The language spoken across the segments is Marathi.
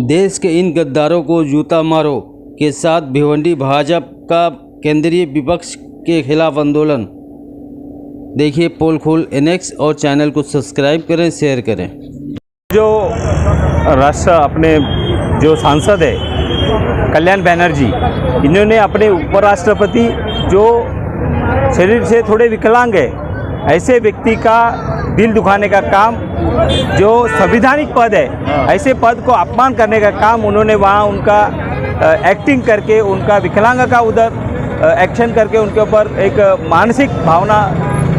देश के इन गद्दारों को जूता मारो के साथ भिवंडी भाजपा का केंद्रीय विपक्ष के खिलाफ आंदोलन। देखिए पोल खोल NX और चैनल को सब्सक्राइब करें, शेयर करें। जो राष्ट्र अपने जो सांसद है कल्याण बनर्जी, इन्होंने अपने उपराष्ट्रपति जो शरीर से थोड़े विकलांग है ऐसे व्यक्ति का दिल दुखाने का काम, जो संवैधानिक पद है ऐसे पद को अपमान करने का काम उन्होंने वहाँ उनका एक्टिंग करके, उनका विकलांग का उधर एक्शन करके उनके ऊपर एक मानसिक भावना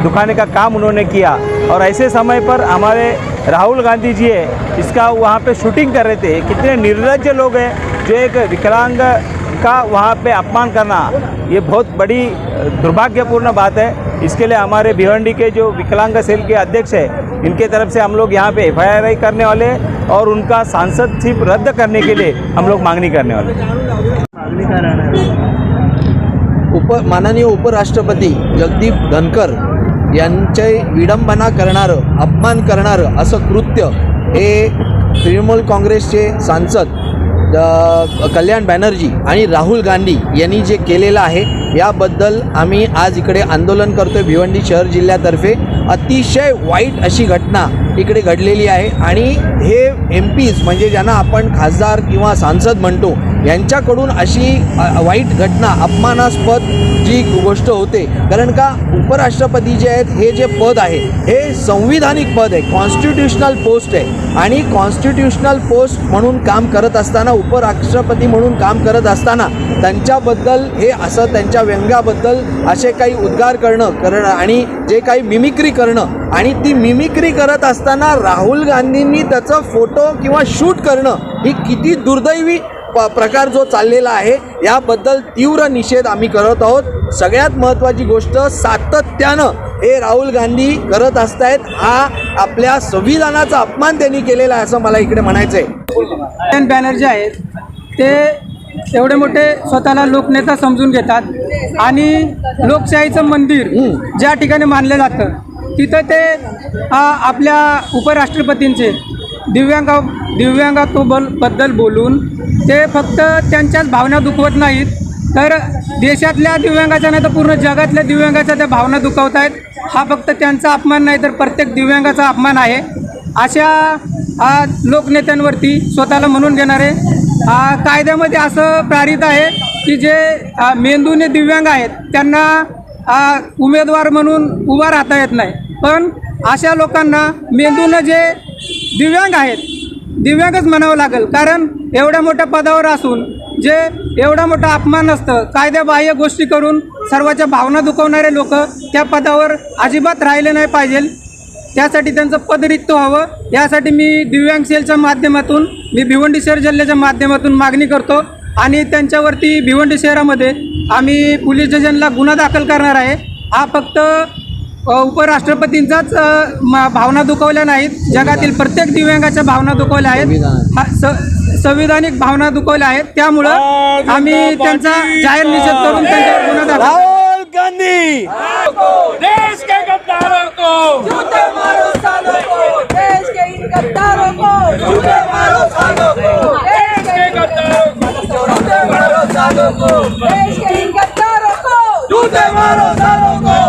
दुखाने का काम उन्होंने किया। और ऐसे समय पर हमारे राहुल गांधी जी है इसका वहाँ पे शूटिंग कर रहे थे। कितने निर्लज्ज लोग हैं जो एक विकलांग का वहाँ पे अपमान करना, ये बहुत बड़ी दुर्भाग्यपूर्ण बात है। इसके लिए हमारे भिवंडी के जो विकलांग सेल के अध्यक्ष है इनके तरफ से हम लोग यहाँ पे FIR करने वाले और उनका सांसदशिप रद्द करने के लिए हम लोग मांगनी करने वाले। माननीय उपराष्ट्रपती जगदीप धनकर यांचे विडंबना करणारं, अपमान करणारं असं कृत्य हे तृणमूल काँग्रेसचे सांसद कल्याण बॅनर्जी आणि राहुल गांधी यांनी जे केलेलं आहे याबद्दल आम्ही आज इकडे आंदोलन करतोय। भिवंडी शहर जिल्ह्यातर्फे अतिशय वाईट अशी घटना इकडे घडलेली आहे आणि हे MPs म्हणजे ज्यांना आपण खासदार किंवा सांसद म्हणतो यांच्याकडून अशी वाईट घटना, अपमानास्पद जी गोष्ट होते। कारण का उपराष्ट्रपती जे आहेत हे जे पद आहे हे संविधानिक पद आहे, कॉन्स्टिट्यूशनल पोस्ट आहे आणि कॉन्स्टिट्यूशनल पोस्ट म्हणून काम करत असताना, उपराष्ट्रपती म्हणून काम करत असताना त्यांच्याबद्दल हे असं, त्यांच्या व्यंग्याबद्दल असे काही उद्गार करणं आणि जे काही मिमिक्री करणं आणि ती मिमिक्री करत असताना राहुल गांधींनी त्याचा फोटो किंवा शूट करणं ही किती दुर्दैवी प्रकार जो चाललेला आहे याबद्दल तीव्र निषेध आम्ही करत आहोत। सगळ्यात महत्त्वाची गोष्ट सातत्यानं हे राहुल गांधी करत असतायत, हा आपल्या संविधानाचा अपमान त्यांनी केलेला आहे असं मला इकडे म्हणायचं आहे। कल्याण बॅनर्जी आहेत ते एवढे मोठे स्वतःला लोकनेता समजून घेतात आणि लोकशाहीचं मंदिर ज्या ठिकाणी मानलं जातं तिथं ते आपल्या उपराष्ट्रपतींचे दिव्यांगाबद्दल बोलून ते फक्त त्यांच्याच भावना दुखवत नाहीत तर देशातल्या दिव्यांगाच्या नाही तर पूर्ण जगातल्या दिव्यांगाच्या त्या भावना दुखवत आहेत। हा फक्त त्यांचा अपमान नाही तर प्रत्येक दिव्यांगाचा अपमान आहे। अशा लोकनेत्यांवरती स्वतःला म्हणून घेणारे कायद्यामध्ये असं प्रारित आहे की जे मेंदूने दिव्यांग आहेत त्यांना उमेदवार म्हणून उभा राहता येत नाही, पण अशा लोकांना मेंदूनं जे दिव्यांग आहेत दिव्यांगच म्हणावं लागेल। कारण एवढ्या मोठ्या पदावर असून जे एवढा मोठा अपमान असतं, कायद्याबाह्य गोष्टी करून सर्वांच्या भावना दुखवणारे लोक त्या पदावर अजिबात राहिले नाही पाहिजे। त्यासाठी त्यांचं पद रिक्त व्हावं यासाठी मी दिव्यांग सेलच्या माध्यमातून, मी भिवंडी शहर जिल्ह्याच्या माध्यमातून मागणी करतो आणि त्यांच्यावरती भिवंडी शहरामध्ये आम्ही पोलीस स्टेशनला गुन्हा दाखल करणार आहे। हा फक्त उपराष्ट्रपतींचाच भावना दुखवल्या नाहीत, जगातील प्रत्येक दिव्यांगाच्या भावना दुखवल्या आहेत, संविधानिक भावना दुखवल्या आहेत। त्यामुळं आम्ही त्यांचा जाहीर निषेध करून त्यांच्यावर गुन्हा दाखल। राहुल गांधी देश के गद्दारों को जूते मारो सालों को, देश के इन गद्दारों को जूते मारो सालों को, देश के गद्दारों को जूते मारो सालों को, देश के इन गद्दारों को जूते मारो सालों को।